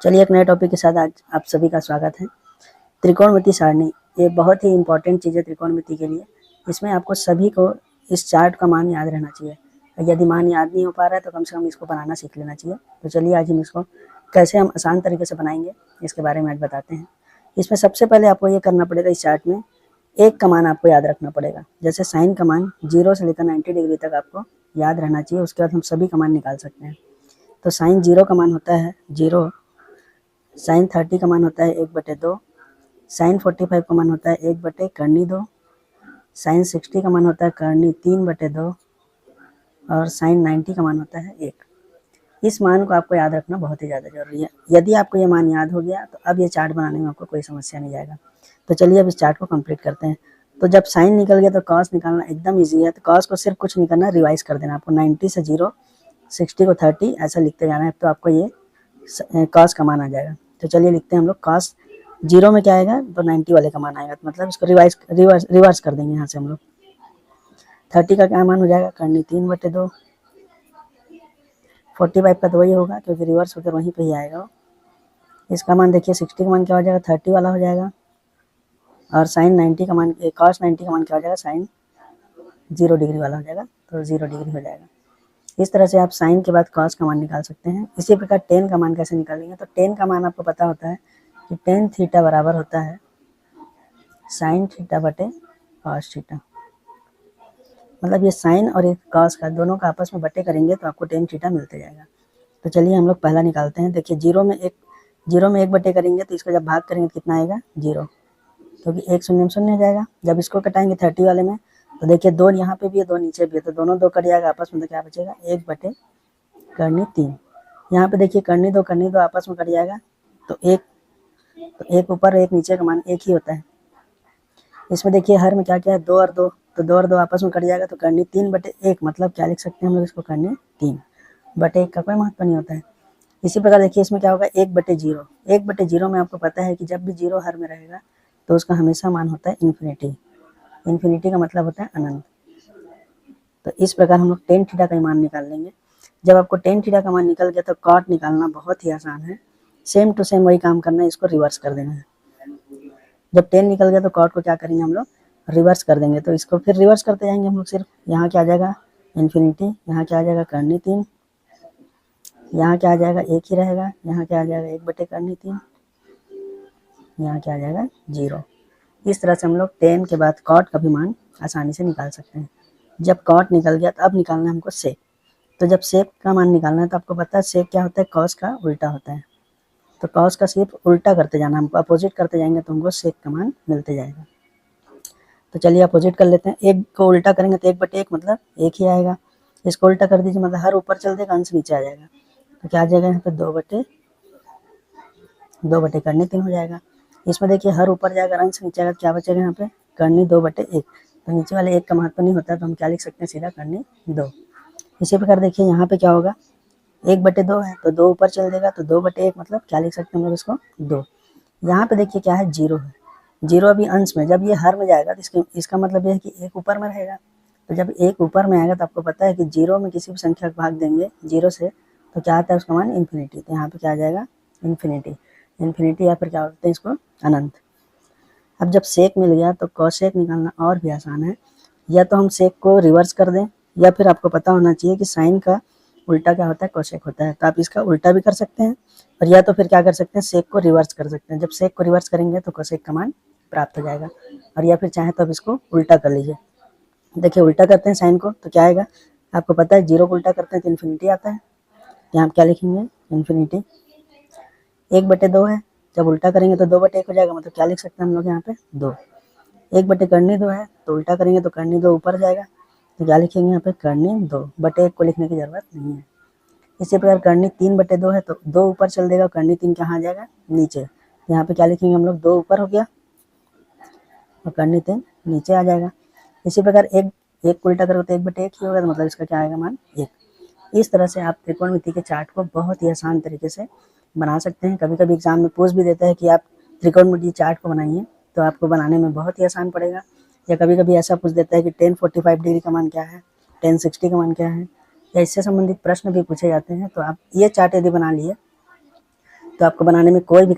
चलिए एक नए टॉपिक के साथ आज आप सभी का स्वागत है। त्रिकोणमिति सारणी ये बहुत ही इम्पोर्टेंट चीज़ है त्रिकोणमिति के लिए। इसमें आपको सभी को इस चार्ट का मान याद रहना चाहिए। यदि मान याद नहीं हो पा रहा है तो कम से कम इसको बनाना सीख लेना चाहिए। तो चलिए आज हम इसको कैसे हम आसान तरीके से बनाएंगे इसके बारे में आज बताते हैं। इसमें सबसे पहले आपको ये करना पड़ेगा, इस चार्ट में एक का मान आपको याद रखना पड़ेगा। जैसे साइन का मान 0 से लेकर 90 डिग्री तक आपको याद रहना चाहिए। उसके बाद हम सभी का मान निकाल सकते हैं। तो साइन 0 का मान होता है 0, साइन 30 का मान होता है 1/2, साइन 45 का मान होता है 1/2, साइन 60 का मान होता है 3/2 और साइन 90 का मान होता है 1। इस मान को आपको याद रखना बहुत ही ज़्यादा जरूरी है। यदि आपको ये मान याद हो गया तो अब ये चार्ट बनाने में आपको कोई समस्या नहीं जाएगा। तो चलिए अब इस चार्ट को कंप्लीट करते हैं। तो जब साइन निकल गया तो कॉस निकालना एकदम ईजी है। तो कॉस को सिर्फ कुछ नहीं करना, रिवाइज कर देना। आपको 90 से 0, 60 को 30 ऐसा लिखते जाना है, तो आपको ये कॉस का मान आ जाएगा। तो चलिए लिखते हैं हम लोग कॉस 0 में क्या आएगा तो 90 वाले का मान आएगा। तो मतलब इसको रिवर्स कर देंगे यहाँ से हम लोग। 30 का क्या मान हो जाएगा 3/2, 45 का तो वही होगा क्योंकि रिवर्स होकर वहीं पे ही आएगा। इसका मान देखिए 60 का मान क्या हो जाएगा 30 वाला हो जाएगा। और साइन 90 का मान कॉस 90 का मान क्या हो जाएगा साइन 0 डिग्री वाला हो जाएगा। तो 0 डिग्री हो जाएगा। इस तरह से आप साइन के बाद कॉस का मान निकाल सकते हैं। इसी प्रकार टेन का मान कैसे निकालेंगे, तो टेन का मान आपको पता होता है कि टेन थीटा बराबर होता है साइन थीटा बटे कॉस थीटा। मतलब ये साइन और एक कॉस का दोनों का आपस में बटे करेंगे तो आपको टेन थीटा मिलते जाएगा। तो चलिए हम लोग पहला निकालते हैं। देखिए 0 में एक बटे करेंगे तो इसको जब भाग करेंगे तो कितना आएगा 0, क्योंकि 1 शून्य में शून्य हो जाएगा। जब इसको कटाएंगे 30 वाले में तो देखिए 2 यहाँ पे भी है 2 नीचे भी है, तो दोनों 2 कट जाएगा आपस में। तो क्या बचेगा 1/3। यहाँ पे देखिए करनी दो आपस में कट जाएगा तो एक ऊपर एक नीचे का मान एक ही होता है। इसमें देखिए हर में क्या क्या है 2 और 2, तो 2 और 2 आपस में कट जाएगा तो करनी 3/1। मतलब क्या लिख सकते हैं हम लोग इसको, करनी 3/1 का कोई महत्व नहीं होता है। इसी प्रकार देखिए इसमें क्या होगा 1/0। 1/0 में आपको पता है कि जब भी 0 हर में रहेगा तो उसका हमेशा मान होता है इन्फिनिटी। इन्फिनिटी का मतलब होता है अनंत। तो इस प्रकार हम लोग टेन थीटा का मान निकाल लेंगे। जब आपको टेन थीटा का मान निकल गया तो कॉट निकालना बहुत ही आसान है। सेम टू सेम वही काम करना है, इसको रिवर्स कर देना है। जब 10 निकल गया तो कॉट को क्या करेंगे हम लोग रिवर्स कर देंगे। तो इसको फिर रिवर्स करते जाएंगे हम लोग। सिर्फ यहाँ क्या आ जाएगा इन्फिनिटी, यहाँ क्या आ जाएगा करनी 3, यहाँ क्या आ जाएगा 1 ही रहेगा, यहाँ क्या आ जाएगा 1/3, यहाँ क्या आ जाएगा 0। इस तरह से हम लोग 10 के बाद कॉट का भी मान आसानी से निकाल सकते हैं। जब कॉट निकल गया तो अब निकालना है हमको सेक। तो जब सेक का मान निकालना है तो आपको पता है सेक क्या होता है, कॉस का उल्टा होता है। तो कॉस का सिर्फ उल्टा करते जाना, हमको अपोजिट करते जाएंगे तो हमको सेक का मान मिलते जाएगा। तो चलिए अपोजिट कर लेते हैं। एक को उल्टा करेंगे तो 1/1 मतलब 1 ही आएगा। इसको उल्टा कर दीजिए मतलब हर ऊपर चल देगा, अंश नीचे आ जाएगा। तो क्या आ जाएगा यहाँ पे 2 करनी 3 हो जाएगा। इसमें देखिए हर ऊपर जाएगा अंश नीचे आएगा, क्या बचेगा यहाँ पे करनी 2/1। तो नीचे वाले 1 का महत्व नहीं होता, तो हम क्या लिख सकते हैं सीधा करनी 2। इसी प्रकार देखिए यहाँ पे क्या होगा 1/2 है तो 2 ऊपर चल देगा, तो 2/1 मतलब क्या लिख सकते हैं हम लोग इसको 2। यहाँ पे देखिए क्या है 0 है, 0 अभी अंश में, जब ये हर में जाएगा तो इसका मतलब ये है कि 1 ऊपर में रहेगा। तो जब 1 ऊपर में आएगा तो आपको पता है कि 0 में किसी भी संख्या को भाग देंगे 0 से तो क्या आता है उसका मान इन्फिनिटी। तो यहाँ पे क्या आ जाएगा इन्फिनिटी या फिर क्या बोलते हैं इसको अनंत। अब जब सेक मिल गया तो कॉसेक निकालना और भी आसान है। या तो हम सेक को रिवर्स कर दें या फिर आपको पता होना चाहिए कि साइन का उल्टा क्या होता है कोसेक होता है। तो आप इसका उल्टा भी कर सकते हैं और या तो फिर क्या कर सकते हैं सेक को रिवर्स कर सकते हैं। जब सेक को रिवर्स करेंगे तो कोसेक का मान प्राप्त हो जाएगा। और या फिर चाहे तो आप इसको उल्टा कर लीजिए। देखिए उल्टा करते हैं साइन को तो क्या आएगा, आपको पता है 0 को उल्टा करते हैं तो इन्फिनिटी आता है। यहाँ आप क्या लिखेंगे इन्फिनिटी 1/2 है, जब उल्टा करेंगे तो 2/1 हो जाएगा। मतलब क्या लिख सकते हैं हम लोग यहाँ पे 2। 1/2 है तो उल्टा करेंगे तो करनी 2 ऊपर जाएगा, तो क्या लिखेंगे यहाँ पे करनी 2/1 को लिखने की जरूरत नहीं है। इसी प्रकार करनी 3/2 है तो 2 ऊपर चल देगा, करनी 3 कहाँ आ जाएगा नीचे। यहाँ पे क्या लिखेंगे हम लोग 2 ऊपर हो गया और करनी 3 नीचे आ जाएगा। इसी प्रकार एक उल्टा करोगे तो 1/1 ही होगा, तो मतलब इसका क्या आएगा मान 1। इस तरह से आप त्रिकोणमिति के चार्ट को बहुत ही आसान तरीके से बना सकते हैं। कभी कभी एग्जाम में पूछ भी देता है कि आप त्रिकोणमिति चार्ट को बनाइए, तो आपको बनाने में बहुत ही आसान पड़ेगा। या कभी कभी ऐसा पूछ देता है कि 1045 डिग्री का मान क्या है, 1060 का मान क्या है, या इससे संबंधित प्रश्न भी पूछे जाते हैं। तो आप ये चार्ट यदि बना लिए तो आपको बनाने में कोई भी